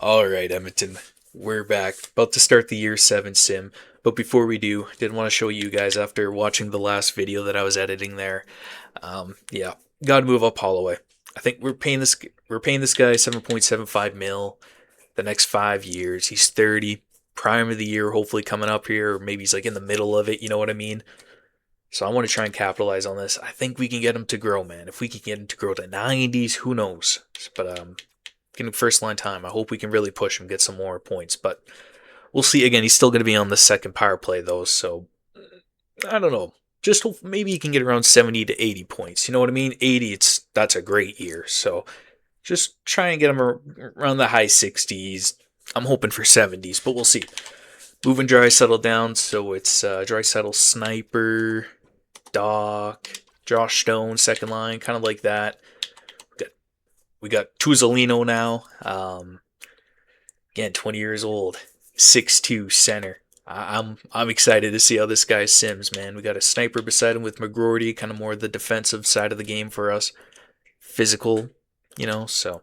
All right, Edmonton, we're back. About to start the year 7 sim. But before we do, did want to show you guys after watching the last video that I was editing there. Yeah, gotta move up Holloway. I think we're paying this guy 7.75 mil the next 5 years. He's 30, prime of the year, hopefully coming up here, or maybe he's like in the middle of it. You know what I mean? So I want to try and capitalize on this. I think we can get him to grow, man. If we can get him to grow to 90s, who knows? But getting first line time. I hope we can really push him, get some more points. But we'll see. Again, he's still going to be on the second power play though, so I don't know. Just maybe he can get around 70 to 80 points. You know what I mean? 80, that's a great year. So just try and get him around the high 60s. I'm hoping for 70s, but we'll see. Moving dry settle down, so it's dry settle sniper, Doc, Josh Stone, second line, kind of like that. We got Tuzolino now. Again, 20 years old, 6'2" center. I'm excited to see how this guy sims, man. We got a sniper beside him with McGroarty, kind of more the defensive side of the game for us. Physical, so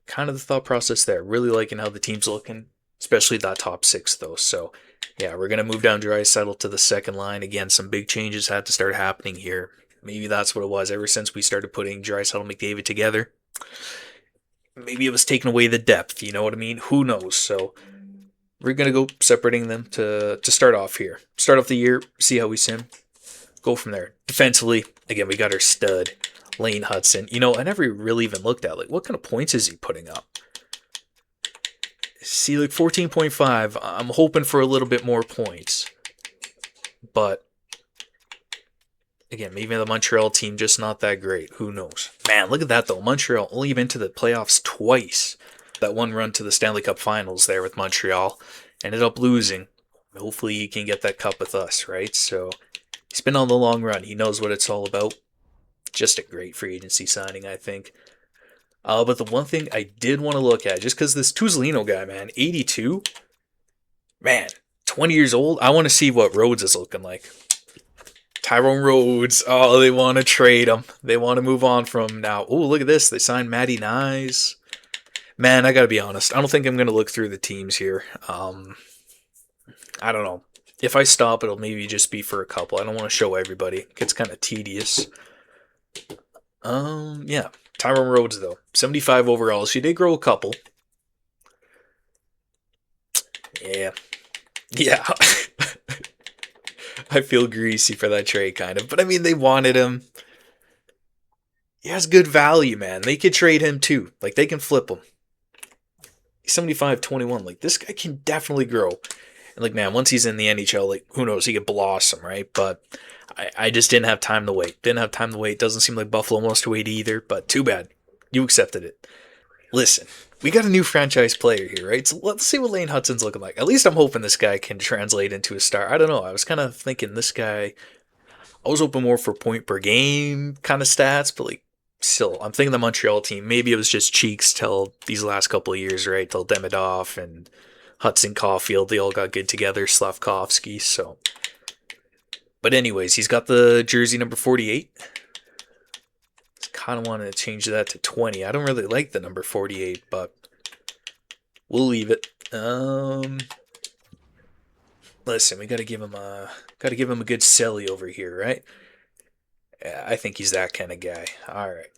kind of the thought process there. Really liking how the team's looking, especially that top six, though. So, yeah, we're going to move down Draisaitl to the second line. Again, some big changes had to start happening here. Maybe that's what it was ever since we started putting Draisaitl McDavid together. Maybe it was taking away the depth, you know what I mean? Who knows? So we're going to go separating them to start off here. Start off the year, see how we sim. Go from there. Defensively, again, we got our stud, Lane Hudson. I never really even looked at, what kind of points is he putting up? See, 14.5. I'm hoping for a little bit more points. But, again, maybe the Montreal team just not that great. Who knows? Man, look at that, though. Montreal only been to the playoffs twice. That one run to the Stanley Cup Finals there with Montreal. Ended up losing. Hopefully he can get that cup with us, right? So he's been on the long run. He knows what it's all about. Just a great free agency signing, I think. But the one thing I did want to look at, just because this Tuzolino guy, man, 82, man, 20 years old, I want to see what Rhodes is looking like. Tyrone Rhodes, oh, they want to trade him. They want to move on from him now. Oh, look at this. They signed Matty Nyes. Man, I got to be honest. I don't think I'm going to look through the teams here. I don't know. If I stop, it'll maybe just be for a couple. I don't want to show everybody. It gets kind of tedious. Yeah. Tyrone Rhodes, though. 75 overall. She did grow a couple. Yeah. Yeah. I feel greasy for that trade, kind of. But, I mean, they wanted him. He has good value, man. They could trade him, too. They can flip him. He's 75-21. This guy can definitely grow. And, man, once he's in the NHL, who knows? He could blossom, right? But I just didn't have time to wait. Doesn't seem like Buffalo wants to wait either, but too bad. You accepted it. Listen, we got a new franchise player here, right? So let's see what Lane Hudson's looking like. At least I'm hoping this guy can translate into a star. I don't know. I was kind of thinking this guy, I was hoping more for point per game kind of stats, but still, I'm thinking the Montreal team, maybe it was just cheeks till these last couple of years, right? Till Demidov and Hudson Caulfield, they all got good together, Slavkovsky, so. But anyways, he's got the jersey number 48. Kind of wanted to change that to 20. I don't really like the number 48, but we'll leave it. Listen, we gotta give him a good selly over here, right? Yeah, I think he's that kind of guy. All right.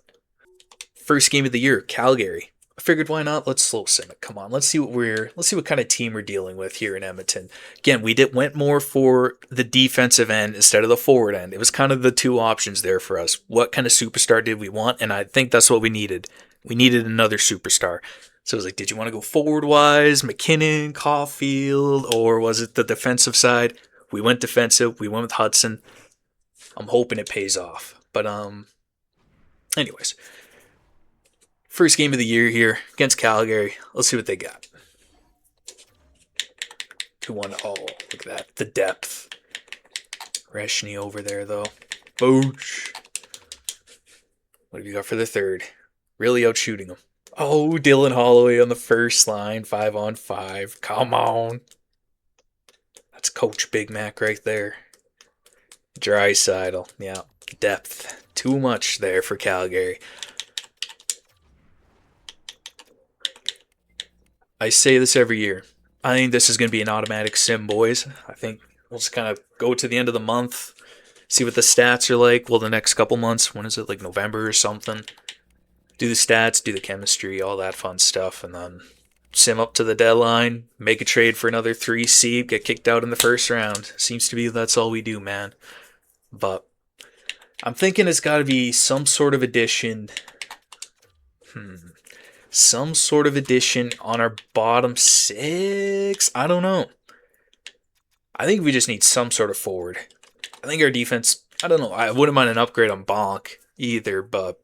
First game of the year, Calgary. I figured why not? Let's slow sim it. Come on, let's see what kind of team we're dealing with here in Edmonton. Again, we went more for the defensive end instead of the forward end. It was kind of the two options there for us. What kind of superstar did we want? And I think that's what we needed. We needed another superstar. So it was did you want to go forward wise, McKinnon, Caulfield, or was it the defensive side? We went defensive. We went with Hudson. I'm hoping it pays off. But anyways. First game of the year here against Calgary. Let's see what they got. 2-1. Oh, look at that. The depth. Reshny over there, though. Booch. What have you got for the third? Really out shooting him. Oh, Dylan Holloway on the first line. 5-on-5. Come on. That's Coach Big Mac right there. Draisaitl. Yeah. Depth. Too much there for Calgary. I say this every year. I think this is going to be an automatic sim, boys. I think we'll just kind of go to the end of the month, see what the stats are like. Well, the next couple months, when is it, like November or something? Do the stats, do the chemistry, all that fun stuff, and then sim up to the deadline, make a trade for another 3 seed, get kicked out in the first round. Seems to be that's all we do, man. But I'm thinking it's got to be some sort of addition. Some sort of addition on our bottom six. I don't know. I think we just need some sort of forward. I think our defense, I don't know. I wouldn't mind an upgrade on Bonk either, but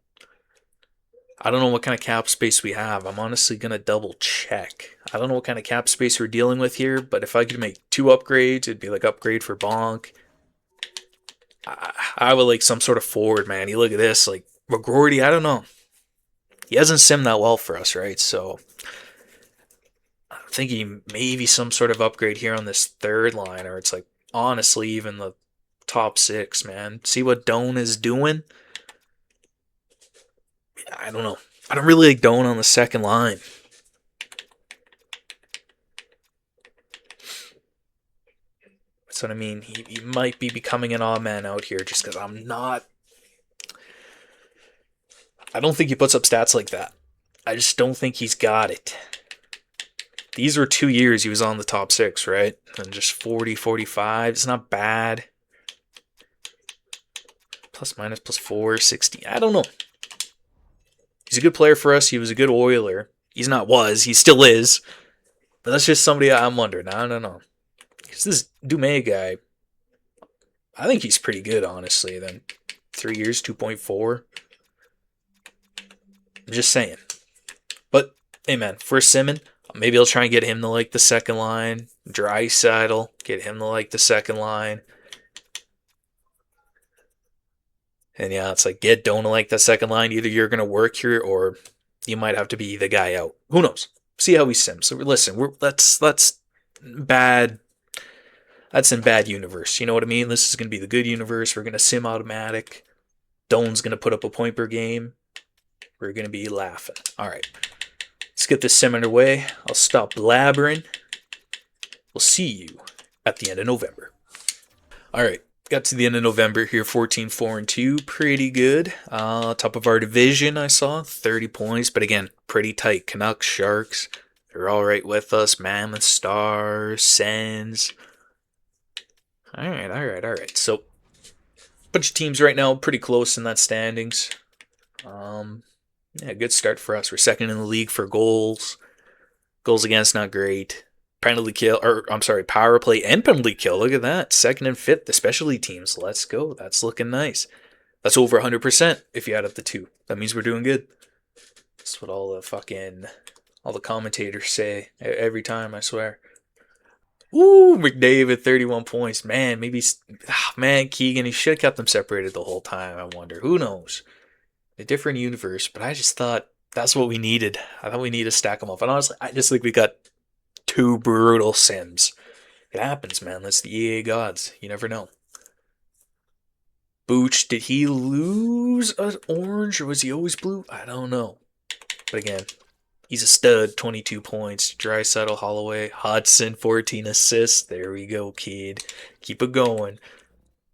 I don't know what kind of cap space we have. I'm honestly going to double check. I don't know what kind of cap space we're dealing with here, but if I could make 2 upgrades, it'd be like upgrade for Bonk. I would like some sort of forward, man. You look at this, like McGroarty, I don't know. He hasn't simmed that well for us, right? So I'm thinking maybe some sort of upgrade here on this third line, or it's like honestly even the top 6, man. See what Doan is doing? I don't know. I don't really like Doan on the second line. That's what I mean. He might be becoming an odd man out here just because I'm not. I don't think he puts up stats like that. I just don't think he's got it. These were 2 years he was on the top 6, right? And just 40, 45. It's not bad. Plus minus plus 4, 60. I don't know. He's a good player for us. He was a good Oiler. He's not was. He still is. But that's just somebody I'm wondering. I don't know. Because this Dumais guy, I think he's pretty good, honestly. Then 3 years, 2.4. I'm just saying. But, hey, man, for Simmon, maybe I'll try and get him to like the second line. Draisaitl, get him to like the second line. And yeah, it's like get Dona like the second line. Either you're gonna work here or you might have to be the guy out. Who knows? See how we sim. So listen, that's bad. That's in bad universe. You know what I mean? This is gonna be the good universe. We're gonna sim automatic. Doan's gonna put up a point per game. We're gonna be laughing. All right, let's get this sim underway. I'll stop blabbering. We'll see you at the end of November. All right. Got to the end of November here, 14-4-2, pretty good. Top of our division, I saw 30 points, but again, pretty tight. Canucks, Sharks, they're all right with us. Mammoth, Stars, Sens. All right. So, bunch of teams right now, pretty close in that standings. Yeah, good start for us. We're second in the league for goals. Goals against, not great. Penalty kill, or I'm sorry, power play and penalty kill. Look at that. Second and fifth, the specialty teams. Let's go. That's looking nice. That's over 100% if you add up the 2. That means we're doing good. That's what all the commentators say every time, I swear. Ooh, McDavid, 31 points. Man, Keegan, he should have kept them separated the whole time, I wonder. Who knows? A different universe, but I just thought that's what we needed. I thought we needed to stack them up. And honestly, I just think we got 2 brutal sims. It happens, man. That's the EA gods. You never know. Booch, did he lose an orange or was he always blue? I don't know. But again, he's a stud. 22 points. Draisaitl, Holloway, Hudson, 14 assists. There we go, kid. Keep it going.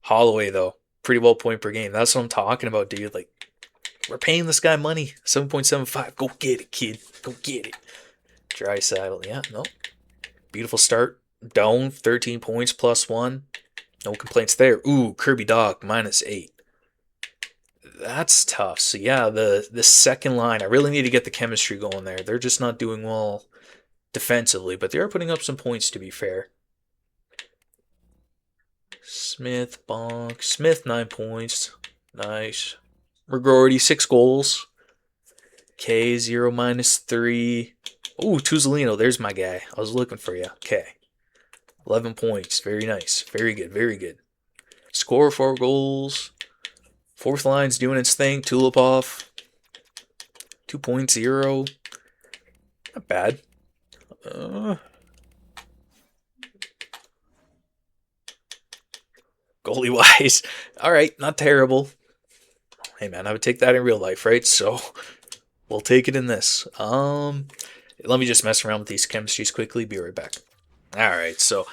Holloway, though, pretty well point per game. That's what I'm talking about, dude. Like, we're paying this guy money. 7.75. Go get it, kid. Go get it. Draisaitl, yeah, no. Beautiful start. Doan, 13 points plus 1. No complaints there. Ooh, Kirby Dach, -8. That's tough. So yeah, the second line, I really need to get the chemistry going there. They're just not doing well defensively, but they are putting up some points, to be fair. Smith, Bonk. Smith, 9 points. Nice. McGroarty, 6 goals. K, 0 -3. Ooh, Tuzolino, there's my guy. I was looking for you. Okay. 11 points. Very nice. Very good. Very good. Score 4 goals. Fourth line's doing its thing. Tulipov. 2.0. Not bad. Goalie wise. Alright, not terrible. Hey man, I would take that in real life, right? So we'll take it in this. Let me just mess around with these chemistries quickly. Be right back. All right, so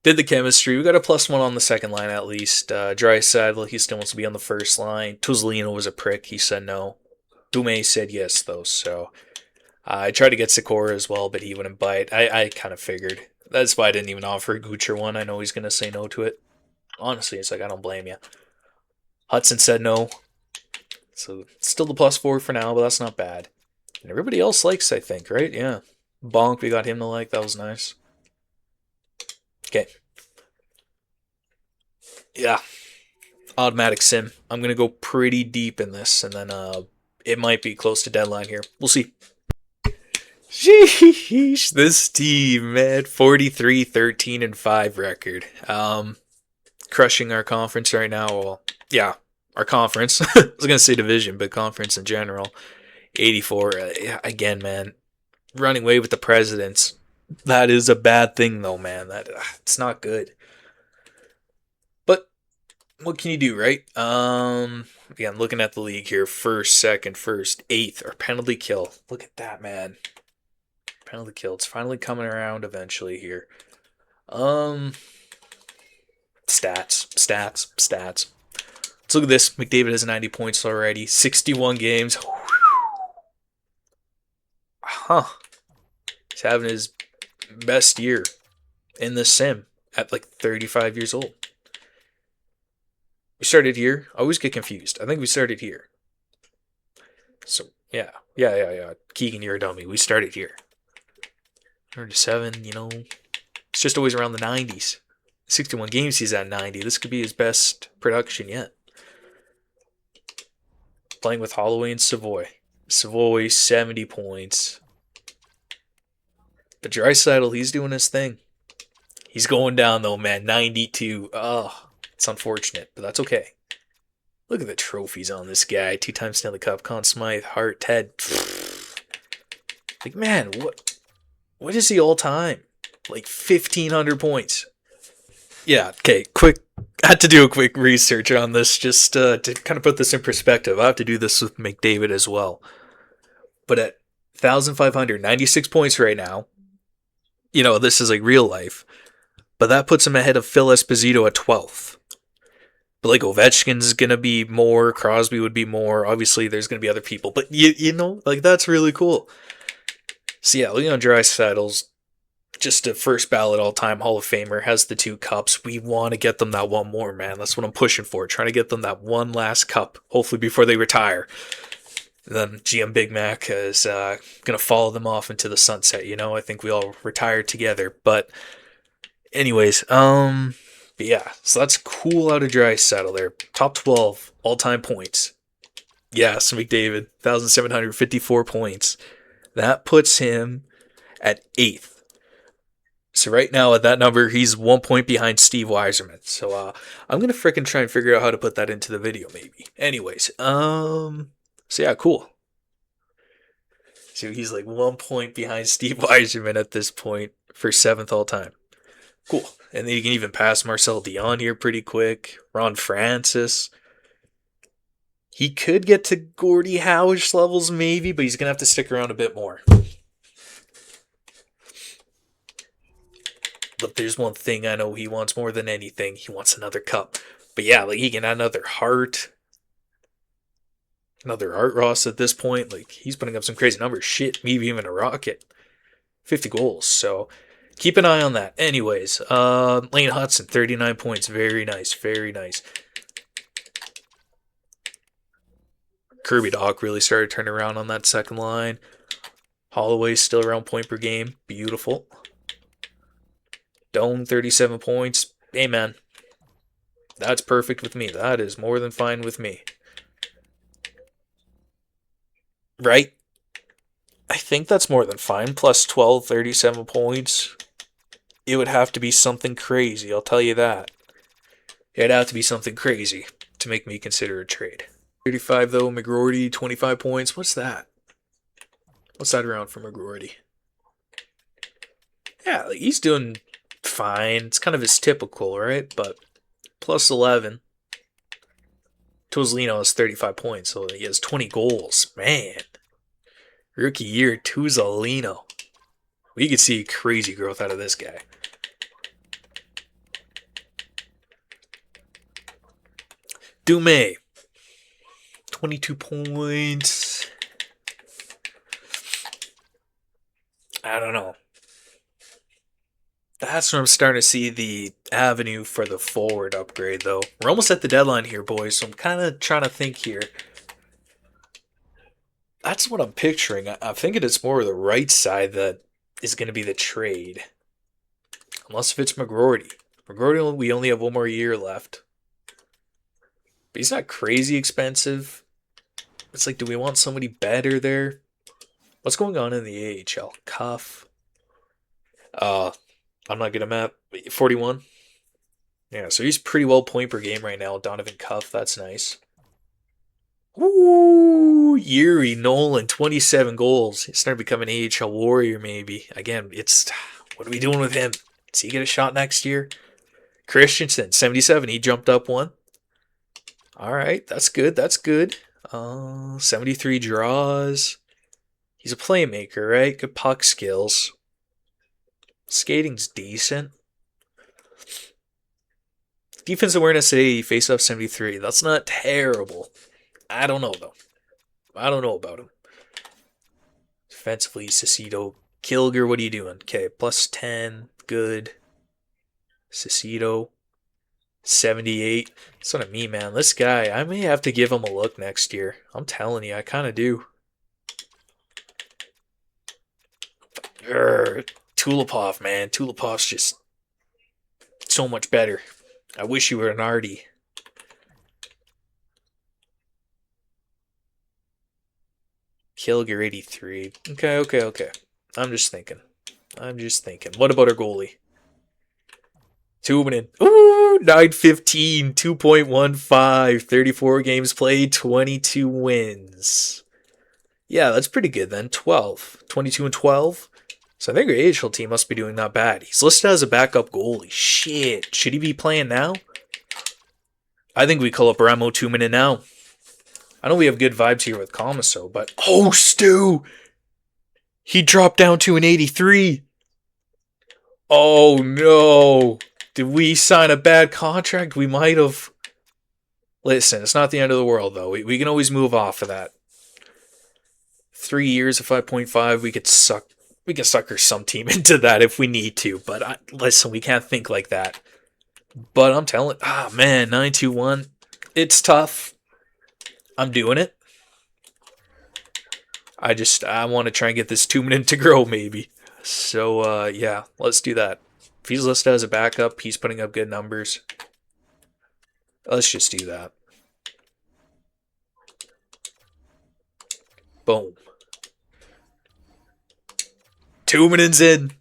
did the chemistry. We got a +1 on the second line at least. Draisaitl, he still wants to be on the first line. Tuzolino was a prick. He said no. Dume said yes, though, so I tried to get Sikora as well, but he wouldn't bite. I kind of figured. That's why I didn't even offer Gucher one. I know he's going to say no to it. Honestly, it's like, I don't blame you. Hudson said no. So still the +4 for now, but that's not bad. And everybody else likes, I think, right? Yeah. Bonk, we got him to like. That was nice. Okay. Yeah. Automatic sim. I'm going to go pretty deep in this, and then it might be close to deadline here. We'll see. Sheesh, this team, man. 43-13-5 record. Crushing our conference right now. Well, yeah, our conference. I was going to say division, but conference in general. 84. Yeah, again, man. Running away with the presidents. That is a bad thing, though, man. It's not good. But what can you do, right? Again, looking at the league here. First, second, first, eighth, or penalty kill. Look at that, man. Penalty kill. It's finally coming around eventually here. Stats. Let's look at this. McDavid has 90 points already. 61 games. Huh. He's having his best year in the sim at like 35 years old. We started here. I always get confused. I think we started here. So, yeah. Keegan, you're a dummy. We started here. 37, it's just always around the 90s. 61 games he's at 90. This could be his best production yet. Playing with Holloway and Savoy. Savoy, 70 points. But Draisaitl, he's doing his thing. He's going down, though, man. 92. Oh, it's unfortunate, but that's okay. Look at the trophies on this guy. 2-time Stanley Cup, Conn Smythe, Hart, Ted. Like, man, what is he all time? Like 1,500 points. Yeah, okay, I had to do a quick research on this just to kind of put this in perspective. I have to do this with McDavid as well. But at 1,596 points right now, this is like real life. But that puts him ahead of Phil Esposito at 12th. But like Ovechkin's going to be more, Crosby would be more. Obviously, there's going to be other people. But, like that's really cool. So yeah, Leon Draisaitl's just a first ballot all-time Hall of Famer, has the 2 cups. We want to get them that one more, man. That's what I'm pushing for. Trying to get them that one last cup, hopefully before they retire. And then GM Big Mac is going to follow them off into the sunset, I think we all retire together. But anyways, but yeah, so that's cool out of Draisaitl there. Top 12 all-time points. Yes, McDavid, 1,754 points. That puts him at 8th. So right now at that number, he's 1 point behind Steve Yzerman. So I'm going to frickin' try and figure out how to put that into the video maybe. Anyways, so yeah, cool. So he's like 1 point behind Steve Yzerman at this point for 7th all time. Cool. And then you can even pass Marcel Dion here pretty quick. Ron Francis. He could get to Gordie Howish levels maybe, but he's going to have to stick around a bit more. But there's one thing I know he wants more than anything. He wants another cup. But yeah, like he can add another Hart. Another Art Ross at this point. Like he's putting up some crazy numbers. Shit, maybe even a Rocket. 50 goals. So keep an eye on that. Anyways, Lane Hudson, 39 points. Very nice. Very nice. Kirby Dach really started turning around on that second line. Holloway's still around point per game. Beautiful. Dome, 37 points. Hey, man. That's perfect with me. That is more than fine with me. Right? I think that's more than fine. Plus 12, 37 points. It would have to be something crazy, I'll tell you that. It'd have to be something crazy to make me consider a trade. 35, though. McGroarty, 25 points. What's that? What's that around for McGroarty? Yeah, like he's doing fine. It's kind of his typical, right? But plus 11. Tuzolino has 35 points, so he has 20 goals. Man. Rookie year, Tuzolino. We could see crazy growth out of this guy. Dume, 22 points. I don't know. That's when I'm starting to see the avenue for the forward upgrade, though. We're almost at the deadline here, boys, so I'm kind of trying to think here. That's what I'm picturing. I'm thinking it's more the right side that is going to be the trade. Unless if it's McGroarty. McGroarty, we only have one more year left. But he's not crazy expensive. It's like, do we want somebody better there? What's going on in the AHL? Cuff. I'm not good at math. 41. Yeah, so he's pretty well point per game right now. Donovan Cuff, that's nice. Ooh, Yuri Nolan, 27 goals. He's starting to become an AHL warrior, maybe. Again, it's what are we doing with him? Does he get a shot next year? Christensen, 77. He jumped up one. All right, that's good. That's good. 73 draws. He's a playmaker, right? Good puck skills. Skating's decent. Defense awareness 80, face-off 73. That's not terrible. I don't know, though. I don't know about him. Defensively, Cicito. Kilger, what are you doing? Okay, plus 10. Good. Cicito. 78. That's what I mean, man. This guy, I may have to give him a look next year. I'm telling you, I kind of do. Tulipov, man. Tulipov's just so much better. I wish you were an Artie. Kilger 83. Okay. I'm just thinking. What about our goalie? Tubinin. Ooh, 915, 2.15, 34 games played, 22 wins. Yeah, that's pretty good then. 12. 22 and 12. So I think our AHL team must be doing not bad. He's listed as a backup goalie. Shit. Should he be playing now? I think we call up Ramo 2-minute now. I know we have good vibes here with Comiso, but... Oh, Stu! He dropped down to an 83. Oh, no. Did we sign a bad contract? We might have. Listen, it's not the end of the world, though. We can always move off of that. 3 years of 5.5, we can sucker some team into that if we need to. But listen, we can't think like that. But I'm telling, man, 921. It's tough. I'm doing it. I want to try and get this 2-minute to grow, maybe. So, yeah, let's do that. If he's listed as a backup, he's putting up good numbers. Let's just do that. Boom. 2 minutes in.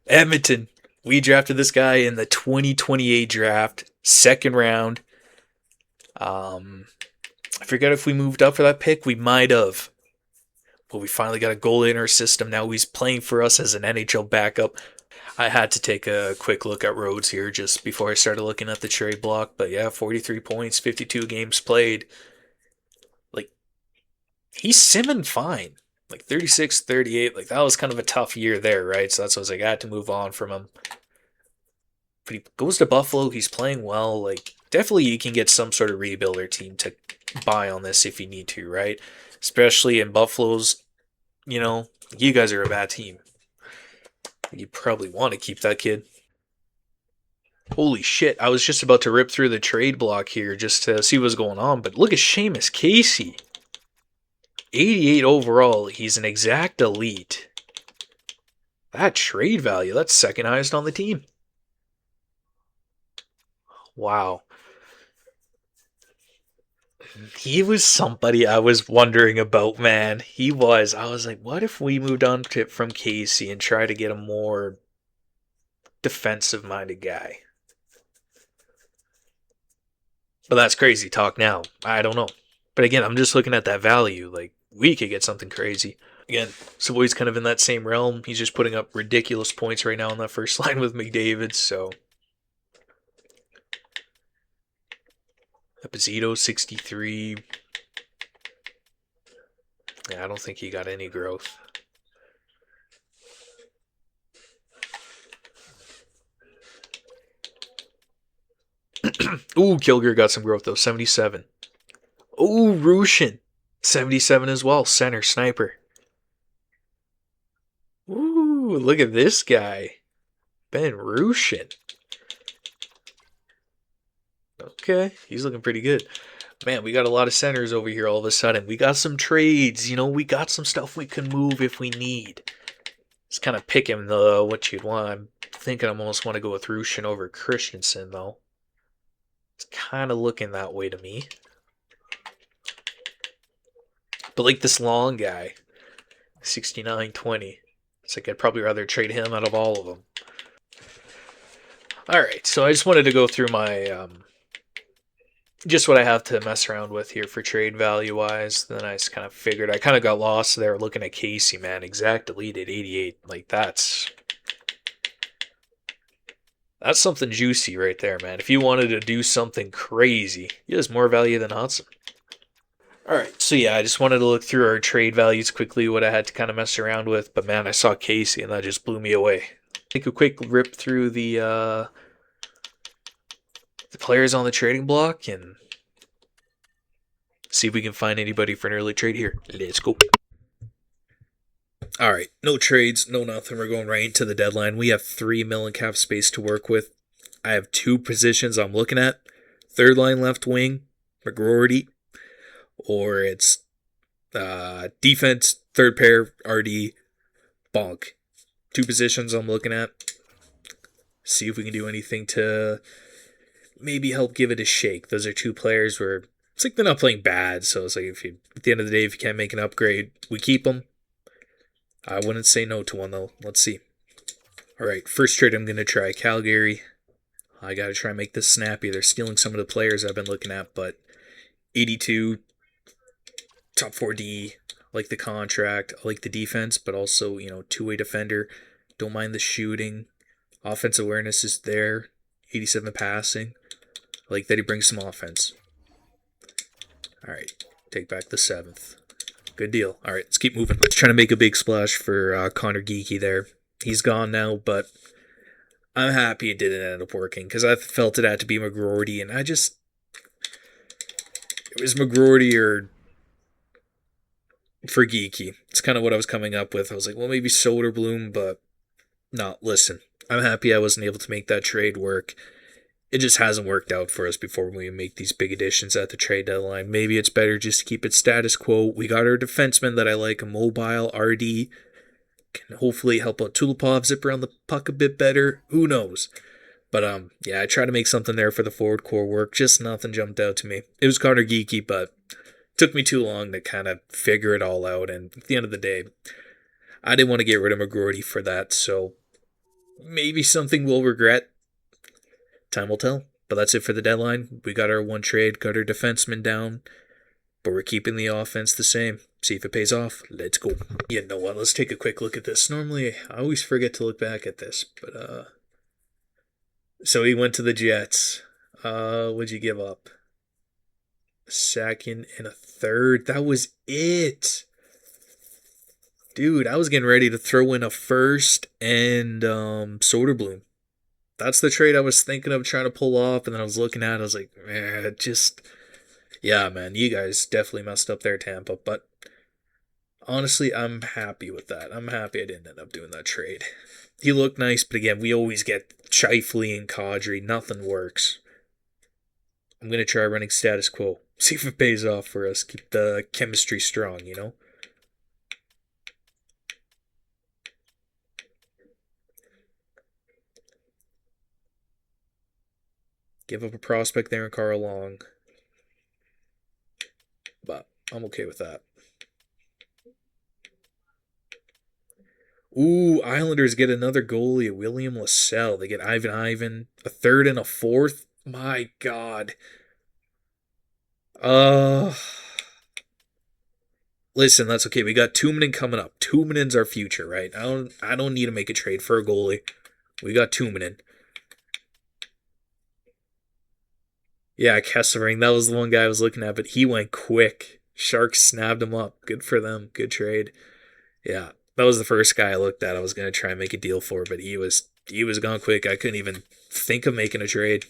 Edmonton. We drafted this guy in the 2028 draft, second round. I forget if we moved up for that pick. We might have. But we finally got a goal in our system. Now he's playing for us as an NHL backup. I had to take a quick look at Rhodes here just before I started looking at the trade block. But yeah, 43 points, 52 games played. Like, he's simming fine. Like 36, 38. Like, that was kind of a tough year there, right? So that's why I was like, I had to move on from him. But he goes to Buffalo. He's playing well. Like, definitely you can get some sort of rebuilder team to buy on this if you need to, right? Especially in Buffalo's, you guys are a bad team. You probably want to keep that kid. Holy shit, I was just about to rip through the trade block here just to see what's going on, but look at Seamus Casey. 88 overall, he's an exact elite. That trade value, that's second highest on the team. Wow. He was somebody I was wondering about, man. He was. I was like, what if we moved on from Casey and try to get a more defensive-minded guy? But that's crazy talk now. I don't know. But again, I'm just looking at that value. Like, we could get something crazy. Again, Savoy's kind of in that same realm. He's just putting up ridiculous points right now on that first line with McDavid, so... Esposito, 63. Yeah, I don't think he got any growth. Ooh, Kilger got some growth though. 77. Ooh, Rushin. 77 as well. Center sniper. Ooh, look at this guy. Ben Rushin. Okay, he's looking pretty good. Man, we got a lot of centers over here all of a sudden. We got some trades, we got some stuff we can move if we need. Just kind of picking what you'd want. I'm thinking I almost want to go with Rushin over Christensen, though. It's kind of looking that way to me. But like this long guy, 69-20. It's like I'd probably rather trade him out of all of them. Alright, so I just wanted to go through my just what I have to mess around with here for trade value wise. Then I just kind of figured I kind of got lost there looking at Casey, man. Exact deleted 88. Like that's something juicy right there, man. If you wanted to do something crazy, he has more value than Hudson. Alright, so yeah, I just wanted to look through our trade values quickly, what I had to kind of mess around with. But man, I saw Casey and that just blew me away. Take a quick rip through the players on the trading block and see if we can find anybody for an early trade here. Let's go. All right, no trades, no nothing. We're going right into the deadline. We have $3 million cap space to work with. I have two positions I'm looking at. Third line left wing, McGroarty, or it's defense, third pair, RD, Bonk. Two positions I'm looking at. See if we can do anything to maybe help give it a shake. Those are two players where it's like they're not playing bad, so it's like if you at the end of the day, if you can't make an upgrade, we keep them. I wouldn't say no to one though. Let's see. All right, first trade I'm gonna try Calgary. I gotta try and make this snappy. They're stealing some of the players I've been looking at, but 82, top 4D. I like the contract. I like the defense, but also two-way defender. Don't mind the shooting. Offensive awareness is there. 87 passing. I like that he brings some offense. All right, take back the 7th. Good deal. All right, let's keep moving. Let's try to make a big splash for Connor Geeky there. He's gone now, but I'm happy it didn't end up working because I felt it had to be McGroarty, and it was McGroarty or for Geeky. It's kind of what I was coming up with. I was like, well, maybe Soderblom, but no, listen. I'm happy I wasn't able to make that trade work. It just hasn't worked out for us before we make these big additions at the trade deadline. Maybe it's better just to keep it status quo. We got our defenseman that I like, a mobile RD. Can hopefully help out Tulipov, zip around the puck a bit better. Who knows? But yeah, I tried to make something there for the forward core work. Just nothing jumped out to me. It was Connor Geeky, but it took me too long to kind of figure it all out. And at the end of the day, I didn't want to get rid of McGroarty for that. So maybe something we'll regret. Time will tell. But that's it for the deadline. We got our one trade, got our defenseman down, but we're keeping the offense the same. See if it pays off. Let's go. You know what? Let's take a quick look at this. Normally, I always forget to look back at this, but so he went to the Jets. What'd you give up? A second and a third. That was it. Dude, I was getting ready to throw in a first and Soderblom. That's the trade I was thinking of trying to pull off, and then I was looking at it, I was like, man, yeah, man, you guys definitely messed up there, Tampa, but honestly, I'm happy with that. I'm happy I didn't end up doing that trade. He looked nice, but again, we always get Shifley and Kadri. Nothing works. I'm going to try running status quo. See if it pays off for us. Keep the chemistry strong, Give up a prospect there in Carl Long. But I'm okay with that. Ooh, Islanders get another goalie, William Lassell. They get Ivan, a third and a fourth. My God. Listen, that's okay. We got Tuominen coming up. Tuominen's our future, right? I don't need to make a trade for a goalie. We got Tuominen. Yeah, Kessering, that was the one guy I was looking at, but he went quick. Sharks snapped him up. Good for them. Good trade. Yeah, that was the first guy I looked at. I was going to try and make a deal for, but he was gone quick. I couldn't even think of making a trade.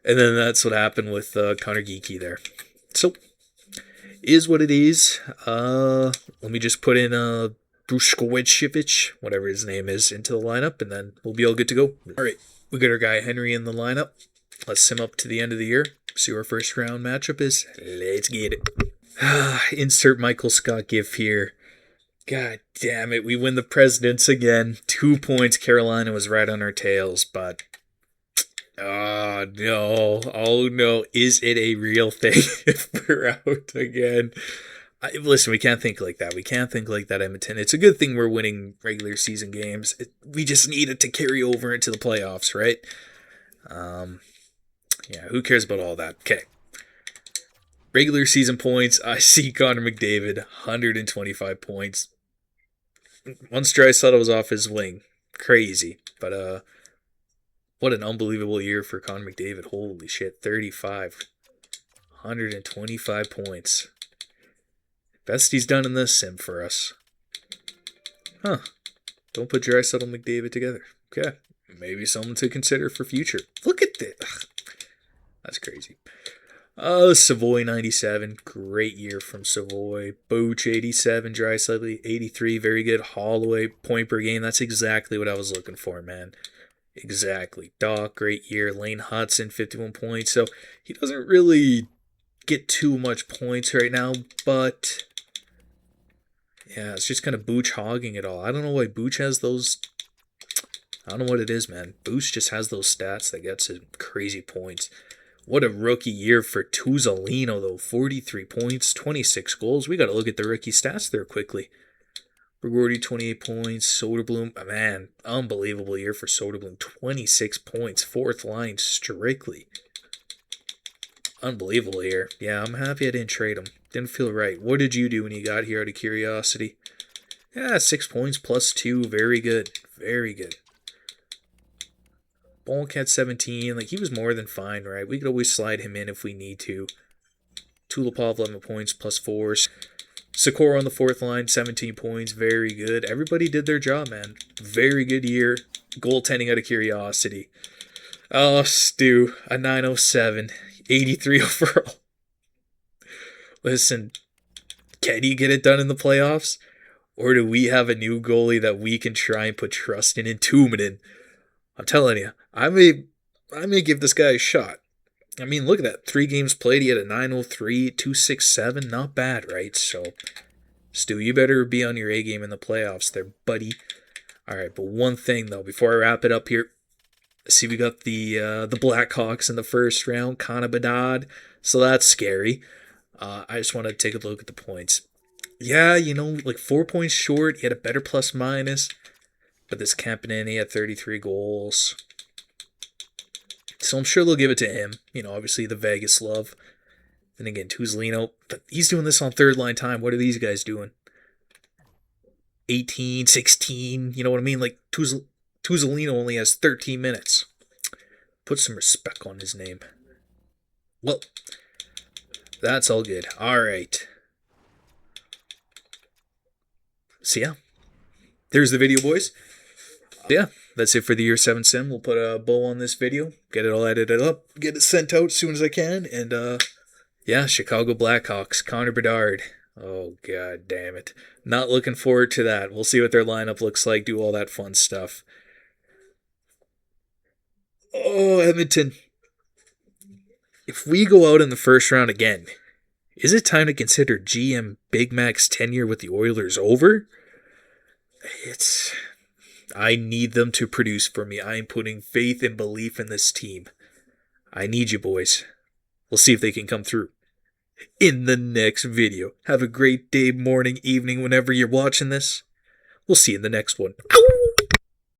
And then that's what happened with Connor Geekie there. So, is what it is. Let me just put in Bruskowicz, whatever his name is, into the lineup, and then we'll be all good to go. All right, we got our guy Henry in the lineup. Let's sim up to the end of the year. See what our first round matchup is. Let's get it. Insert Michael Scott gif here. God damn it, we win the Presidents again. 2 points. Carolina was right on our tails, but oh no, is it a real thing if we're out again? Listen, we can't think like that. We can't think like that, Edmonton. It's a good thing we're winning regular season games. We just need it to carry over into the playoffs, right? Yeah, who cares about all that? Okay. Regular season points, I see Connor McDavid, 125 points. Once Draisaitl was off his wing. Crazy. But, what an unbelievable year for Connor McDavid. Holy shit, 35. 125 points. Best he's done in this sim for us. Huh. Don't put Draisaitl and McDavid together. Okay. Maybe something to consider for future. Look at this. That's crazy. Savoy 97, great year from Savoy. Booch 87, Draisaitl 83, very good. Holloway, point per game, that's exactly what I was looking for, man. Exactly. Doc, great year. Lane Hudson, 51 points. So he doesn't really get too much points right now, but yeah, it's just kind of Booch hogging it all. I don't know why Booch has those. I don't know what it is, man. Booch just has those stats that gets him crazy points. What a rookie year for Tuzolino, though. 43 points, 26 goals. We got to look at the rookie stats there quickly. Bergordi, 28 points. Soderblom, man, unbelievable year for Soderblom. 26 points, fourth line strictly. Unbelievable year. Yeah, I'm happy I didn't trade him. Didn't feel right. What did you do when you got here out of curiosity? Yeah, 6 points plus 2. Very good. Very good. Bolkat 17, like he was more than fine, right? We could always slide him in if we need to. Tulipov 11 points plus 4. Sikora on the fourth line, 17 points, very good. Everybody did their job, man. Very good year. Goaltending out of curiosity. Oh, Stu, a 907, 83 overall. Listen, can you get it done in the playoffs? Or do we have a new goalie that we can try and put trust in Tuominen? I'm telling you, I may give this guy a shot. I mean, look at that. 3 games played, he had a 903, 267. Not bad, right? So, Stu, you better be on your A game in the playoffs there, buddy. All right, but one thing, though, before I wrap it up here. See, we got the Blackhawks in the first round, Connor Bedard. So that's scary. I just want to take a look at the points. Yeah, like 4 points short. He had a better plus minus. But this Campanini had 33 goals. So I'm sure they'll give it to him. Obviously the Vegas love. Then again, Tuzolino. But he's doing this on third line time. What are these guys doing? 18, 16. You know what I mean? Like Tuzolino only has 13 minutes. Put some respect on his name. Well, that's all good. All right. So yeah. There's the video, boys. Yeah, that's it for the Year 7 sim. We'll put a bow on this video, get it all edited up, get it sent out as soon as I can, and yeah, Chicago Blackhawks, Connor Bedard. Oh, god damn it. Not looking forward to that. We'll see what their lineup looks like, do all that fun stuff. Oh, Edmonton. If we go out in the first round again, is it time to consider GM Big Mac's tenure with the Oilers over? I need them to produce for me. I am putting faith and belief in this team. I need you, boys. We'll see if they can come through in the next video. Have a great day, morning, evening, whenever you're watching this. We'll see you in the next one. Ow!